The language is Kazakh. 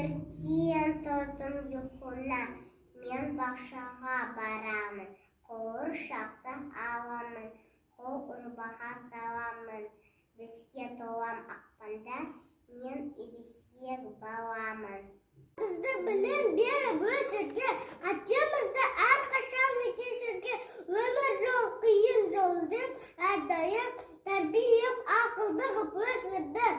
Ертең тұрдым ұйқына, мен бақшаға барамын, қуыршақты аламын, қол ұрбаға саламын. Бізге толам ақпанда, мен ересек баламын. Бізді білім беріп өсірге, қатемізді әрқашан кешірге, өмір жол қиын жол деп әрдайым тәрбиелеп ақылды ғып өсірді.